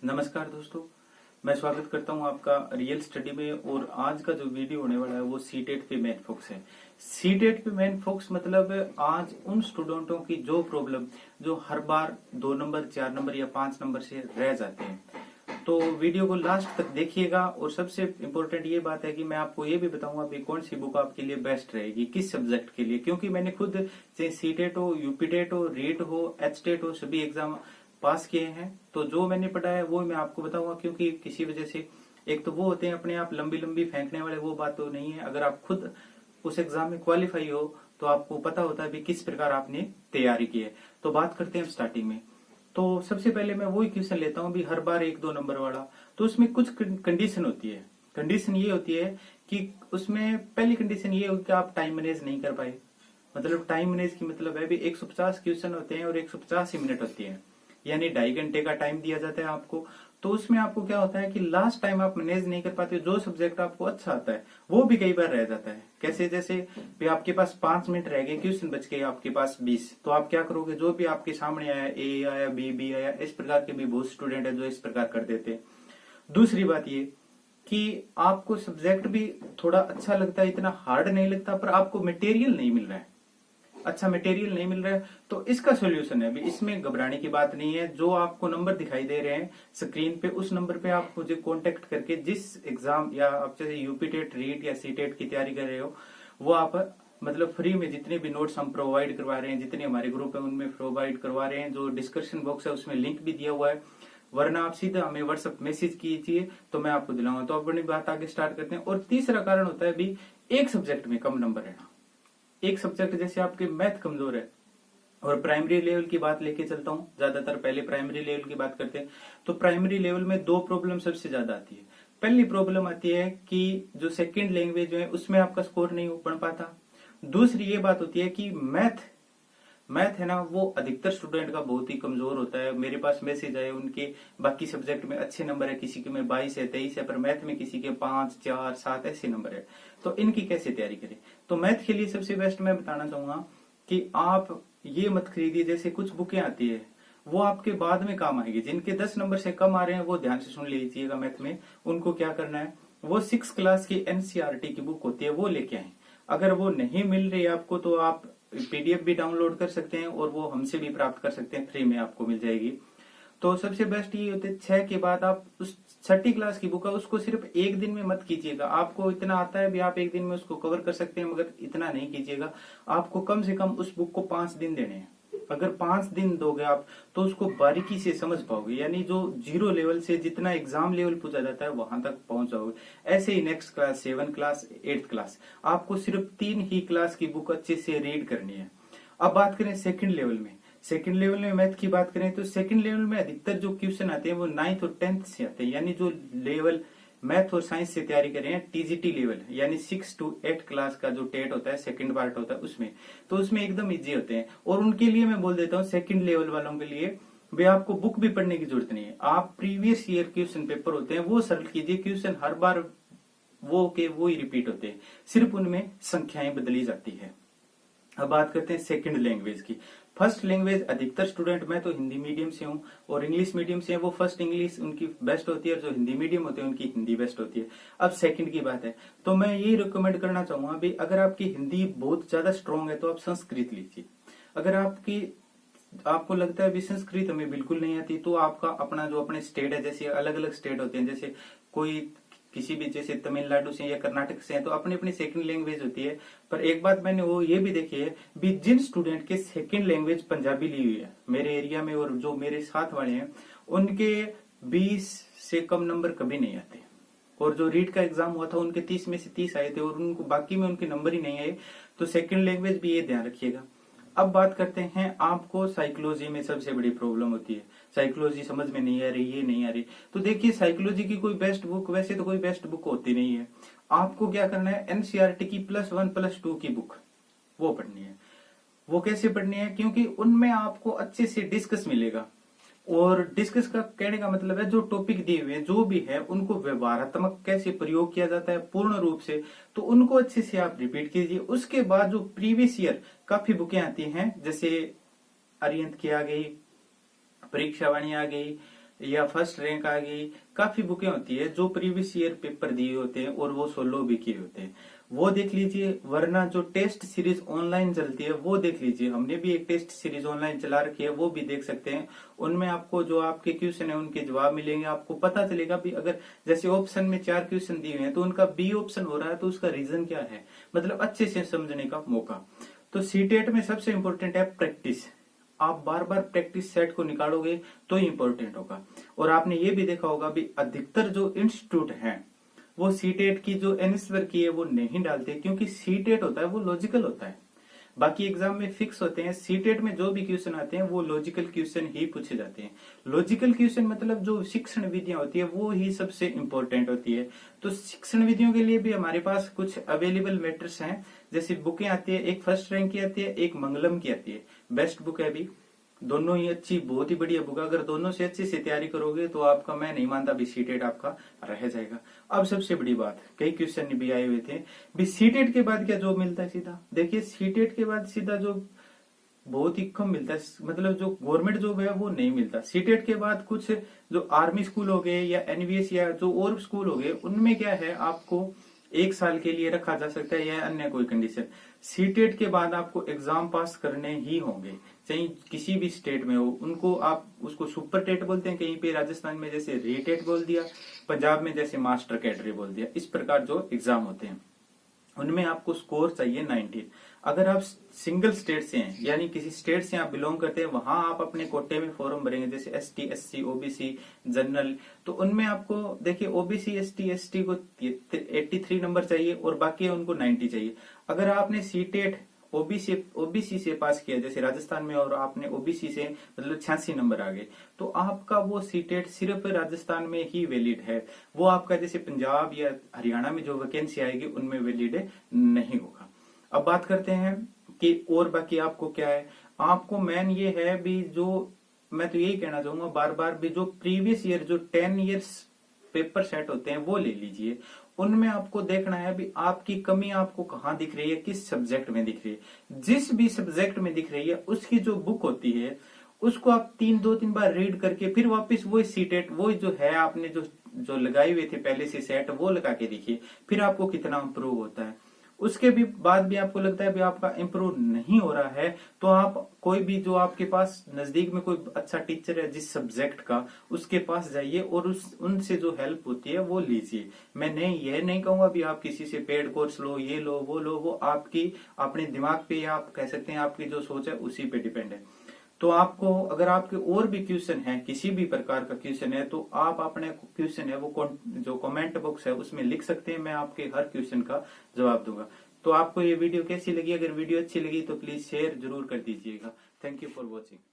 नमस्कार दोस्तों, मैं स्वागत करता हूं आपका रियल स्टडी में। और आज का जो वीडियो होने वाला है वो सीटेट पे मेन फोकस है। सीटेट पे मेन फोकस मतलब आज उन स्टूडेंटों की जो प्रॉब्लम जो हर बार 2 नंबर 4 नंबर या 5 नंबर से रह जाते हैं, तो वीडियो को लास्ट तक देखिएगा। और सबसे इम्पोर्टेंट ये बात है कि मैं आपको ये भी बताऊंगा कि कौन सी बुक आपके लिए बेस्ट रहेगी, किस सब्जेक्ट के लिए। क्योंकि मैंने खुद चाहे सीटेट हो, यूपीटेट हो, रीट हो, एचटेट हो, सभी एग्जाम पास किए हैं। तो जो मैंने पढ़ा है वो मैं आपको बताऊंगा। क्योंकि किसी वजह से एक तो वो होते हैं अपने आप लंबी लंबी फेंकने वाले, वो बात तो नहीं है। अगर आप खुद उस एग्जाम में क्वालिफाई हो तो आपको पता होता है भी किस प्रकार आपने तैयारी की है। तो बात करते हैं स्टार्टिंग में। तो सबसे पहले मैं वही क्वेश्चन लेता हूँ भी हर बार 1-2 नंबर वाला। तो उसमें कुछ कंडीशन होती है। कंडीशन ये होती है कि उसमें पहली कंडीशन ये होगी कि आप टाइम मैनेज नहीं कर पाए। मतलब टाइम मैनेज की मतलब है भी 150 क्वेश्चन होते हैं और 150 ही मिनट होती है, यानी 2.5 घंटे का टाइम दिया जाता है आपको। तो उसमें आपको क्या होता है कि लास्ट टाइम आप मैनेज नहीं कर पाते। जो सब्जेक्ट आपको अच्छा आता है वो भी कई बार रह जाता है। कैसे? जैसे भी आपके पास 5 मिनट रह गए, क्वेश्चन बच गए आपके पास 20, तो आप क्या करोगे? जो भी आपके सामने आया, ए आया, बी आया, इस प्रकार के भी बहुत स्टूडेंट है जो इस प्रकार कर देते हैं। दूसरी बात ये कि आपको सब्जेक्ट भी थोड़ा अच्छा लगता है, इतना हार्ड नहीं लगता, पर आपको मटेरियल नहीं मिल रहा है, अच्छा मटेरियल नहीं मिल रहा है। तो इसका सॉल्यूशन है, अभी इसमें घबराने की बात नहीं है। जो आपको नंबर दिखाई दे रहे हैं स्क्रीन पे, उस नंबर पे आप मुझे कांटेक्ट करके जिस एग्जाम या आप जैसे यूपीटेट, रीट या सीटेट की तैयारी कर रहे हो, वो आप मतलब फ्री में जितने भी नोट्स हम प्रोवाइड करवा रहे हैं, जितने हमारे ग्रुप है उनमें प्रोवाइड करवा रहे हैं। जो डिस्क्रिप्शन बॉक्स है उसमें लिंक भी दिया हुआ है, वरना आप सीधा हमें व्हाट्सएप मैसेज कीजिए तो मैं आपको दिलाऊंगा। तो अपनी बात आगे स्टार्ट करते हैं। और तीसरा कारण होता है भी एक सब्जेक्ट में कम नंबर रहना। एक सब्जेक्ट जैसे आपके मैथ कमजोर है, और प्राइमरी लेवल की बात लेके चलता हूं, ज्यादातर पहले प्राइमरी लेवल की बात करते हैं। तो प्राइमरी लेवल में 2 प्रॉब्लम सबसे ज्यादा आती है। पहली प्रॉब्लम आती है कि जो सेकंड लैंग्वेज है उसमें आपका स्कोर नहीं बन पाता। दूसरी ये बात होती है कि मैथ मैथ है ना, वो अधिकतर स्टूडेंट का बहुत ही कमजोर होता है। मेरे पास मैसेज आए, उनके बाकी सब्जेक्ट में अच्छे नंबर है, किसी के में 22 है, 23 है, पर मैथ में किसी के 5, 4, 7 ऐसे नंबर है। तो इनकी कैसे तैयारी करें? तो मैथ के लिए सबसे बेस्ट मैं बताना चाहूंगा कि आप ये मत खरीदिए। जैसे कुछ बुकें आती है वो आपके बाद में काम आएगी। जिनके 10 नंबर से कम आ रहे हैं वो ध्यान से सुन लीजिएगा। मैथ में उनको क्या करना है, वो 6 क्लास की एनसीईआरटी की बुक होती है वो लेके आए। अगर वो नहीं मिल रही आपको तो आप पीडीएफ भी डाउनलोड कर सकते हैं और वो हमसे भी प्राप्त कर सकते हैं, फ्री में आपको मिल जाएगी। तो सबसे बेस्ट ये होते हैं 6 के बाद आप उस 6ठी क्लास की बुक है उसको सिर्फ एक दिन में मत कीजिएगा। आपको इतना आता है भी आप एक दिन में उसको कवर कर सकते हैं, मगर इतना नहीं कीजिएगा। आपको कम से कम उस बुक को 5 दिन देने हैं। अगर 5 दिन दोगे आप तो उसको बारीकी से समझ पाओगे, यानी जो 0 लेवल से जितना एग्जाम लेवल पूछा जाता है वहां तक पहुंच जाओगे। ऐसे ही next class, 7 class, 8th class, आपको सिर्फ 3 ही क्लास की बुक अच्छे से रीड करनी है। अब बात करें सेकंड लेवल में। सेकंड लेवल में मैथ की बात करें तो सेकंड लेवल में अधिकतर जो क्वेश्चन आते हैं वो 9th और 10th से आते हैं। यानी जो लेवल मैथ और साइंस से तैयारी कर रहे हैं, टीजीटी लेवल, यानी 6 to 8 क्लास का जो टेट होता है, सेकंड पार्ट होता है उसमें, तो उसमें एकदम इजी होते हैं। और उनके लिए मैं बोल देता हूँ, सेकंड लेवल वालों के लिए वे आपको बुक भी पढ़ने की जरूरत नहीं है। आप प्रीवियस ईयर क्वेश्चन पेपर होते हैं वो सॉल्व कीजिए। क्वेश्चन हर बार वो के वो ही रिपीट होते हैं, सिर्फ उनमें संख्याएं बदली जाती है। अब बात करते हैं सेकंड लैंग्वेज की। फर्स्ट लैंग्वेज अधिकतर स्टूडेंट, मैं तो हिंदी मीडियम से हूं और इंग्लिश मीडियम से है, वो फर्स्ट इंग्लिश उनकी बेस्ट होती है और जो हिंदी मीडियम होते हैं उनकी हिंदी बेस्ट होती है। अब सेकंड की बात है तो मैं ये रिकमेंड करना चाहूंगा भी अगर आपकी हिंदी बहुत ज्यादा स्ट्रांग है तो आप संस्कृत लीजिए। अगर आपको लगता है भी संस्कृत हमें बिल्कुल नहीं आती, तो आपका अपना जो अपने स्टेट है, जैसे अलग अलग स्टेट होते हैं, जैसे कोई किसी भी जैसे तमिलनाडु से या कर्नाटक से है तो अपनी अपनी सेकंड लैंग्वेज होती है। पर एक बात मैंने वो ये भी देखी है भी जिन स्टूडेंट के सेकंड लैंग्वेज पंजाबी ली हुई है मेरे एरिया में और जो मेरे साथ वाले हैं, उनके 20 से कम नंबर कभी नहीं आते। और जो रीट का एग्जाम हुआ था उनके 30 में से 30 आए थे और उनको बाकी में उनके नंबर ही नहीं आए। तो सेकंड लैंग्वेज भी ये ध्यान रखिएगा। अब बात करते हैं, आपको साइकोलॉजी में सबसे बड़ी प्रॉब्लम होती है, साइकोलॉजी समझ में नहीं आ रही, ये नहीं आ रही। तो देखिए साइकोलॉजी की कोई बेस्ट बुक, वैसे तो कोई बेस्ट बुक होती नहीं है। आपको क्या करना है, एनसीईआरटी की +1 +2 की बुक वो पढ़नी है। वो कैसे पढ़नी है? क्योंकि उनमें आपको अच्छे से डिस्कस मिलेगा। और डिस्कस का कहने का मतलब है जो टॉपिक दिए हुए हैं जो भी है उनको व्यवहारात्मक कैसे प्रयोग किया जाता है पूर्ण रूप से, तो उनको अच्छे से आप रिपीट कीजिए। उसके बाद जो प्रीवियस ईयर काफी बुकें आती हैं, जैसे अरिहंत की आ गई, परीक्षा वाणी आ गई, या फर्स्ट रैंक आ गई, काफी बुकें होती है जो प्रीवियस ईयर पेपर दिए होते हैं और वो 16 भी किए होते हैं, वो देख लीजिए। वरना जो टेस्ट सीरीज ऑनलाइन चलती है वो देख लीजिए, हमने भी एक टेस्ट सीरीज ऑनलाइन चला रखी है, वो भी देख सकते हैं। उनमें आपको जो आपके क्वेश्चन है उनके जवाब मिलेंगे, आपको पता चलेगा भी अगर जैसे ऑप्शन में 4 क्वेश्चन दिए हुए हैं तो उनका बी ऑप्शन हो रहा है तो उसका रीजन क्या है, मतलब अच्छे से समझने का मौका। तो सीटेट में सबसे इंपॉर्टेंट है प्रैक्टिस। आप बार बार प्रैक्टिस सेट को निकालोगे तो इंपॉर्टेंट होगा। और आपने ये भी देखा होगा भी अधिकतर जो इंस्टीट्यूट हैं वो सीटेट की जो एनएसवर की है वो नहीं डालते, क्योंकि सीटेट होता है वो लॉजिकल होता है। बाकी एग्जाम में फिक्स होते हैं, सीटेट में जो भी क्वेश्चन आते हैं वो लॉजिकल क्वेश्चन ही पूछे जाते हैं। लॉजिकल क्वेश्चन मतलब जो शिक्षण विधियां होती है वो ही सबसे इंपॉर्टेंट होती है। तो शिक्षण विधियों के लिए भी हमारे पास कुछ अवेलेबल मैटर्स हैं, जैसे बुकें आती है, एक फर्स्ट रैंक की आती है, एक मंगलम की आती है, बेस्ट बुक है अभी। दोनों ही अच्छी, बहुत ही बढ़िया बुक। अगर दोनों से अच्छे से तैयारी करोगे तो आपका, मैं नहीं मानता भी सीटेट आपका रह जाएगा। अब सबसे बड़ी बात, कई क्वेश्चन भी आए हुए थे भी सीटेट के बाद क्या जॉब मिलता है सीधा। देखिए सीटेट के बाद सीधा जॉब बहुत ही कम मिलता है, मतलब जो गवर्नमेंट जॉब है वो नहीं मिलता। सीटेट के बाद कुछ जो आर्मी स्कूल हो गए या एनवीएस या जो और स्कूल हो गए उनमें क्या है, आपको 1 साल के लिए रखा जा सकता है या अन्य कोई कंडीशन। सीटेट के बाद आपको एग्जाम पास करने ही होंगे, चाहे किसी भी स्टेट में हो। उनको आप उसको सुपर टेट बोलते हैं, कहीं पे राजस्थान में जैसे रीटेट बोल दिया, पंजाब में जैसे मास्टर कैडरी बोल दिया। इस प्रकार जो एग्जाम होते हैं उनमें आपको स्कोर चाहिए 19। अगर आप सिंगल स्टेट से हैं, यानी किसी स्टेट से आप बिलोंग करते हैं, वहां आप अपने कोटे में फॉर्म भरेंगे, जैसे एसटी, एससी, ओबीसी, जनरल, तो उनमें आपको देखिए ओबीसी, एसटी, एसटी को 83 नंबर चाहिए और बाकी उनको 90 चाहिए। अगर आपने सीटेट ओबीसी से पास किया जैसे राजस्थान में, और आपने ओबीसी से मतलब 86 नंबर आ गए, तो आपका वो सीटेट सिर्फ राजस्थान में ही वैलिड है। वो आपका जैसे पंजाब या हरियाणा में जो वैकेंसी आएगी उनमें वैलिड नहीं होगा। अब बात करते हैं कि और बाकी आपको क्या है। आपको मेन ये है भी, जो मैं तो यही कहना चाहूंगा बार बार भी, जो प्रीवियस ईयर जो 10 ईयर्स पेपर सेट होते हैं वो ले लीजिए। उनमें आपको देखना है भी आपकी कमी आपको कहाँ दिख रही है, किस सब्जेक्ट में दिख रही है। जिस भी सब्जेक्ट में दिख रही है उसकी जो बुक होती है उसको आप 2-3 बार रीड करके फिर वापस वही सीटेट, वो जो है आपने जो लगाए हुए थे पहले से सेट, वो लगा के देखिए, फिर आपको कितना इम्प्रूव होता है। उसके भी बाद भी आपको लगता है भी आपका इम्प्रूव नहीं हो रहा है, तो आप कोई भी जो आपके पास नजदीक में कोई अच्छा टीचर है जिस सब्जेक्ट का, उसके पास जाइए और उनसे जो हेल्प होती है वो लीजिए। मैं यह नहीं कहूंगा भी आप किसी से पेड कोर्स लो, ये लो वो लो, वो आपकी अपने दिमाग पे, या आप कह सकते हैं आपकी जो सोच है उसी पे डिपेंड है। तो आपको अगर आपके और भी क्वेश्चन है, किसी भी प्रकार का क्वेश्चन है, तो आप अपने क्वेश्चन है वो जो कमेंट बॉक्स है उसमें लिख सकते हैं, मैं आपके हर क्वेश्चन का जवाब दूंगा। तो आपको ये वीडियो कैसी लगी? अगर वीडियो अच्छी लगी तो प्लीज शेयर जरूर कर दीजिएगा। Thank you for watching.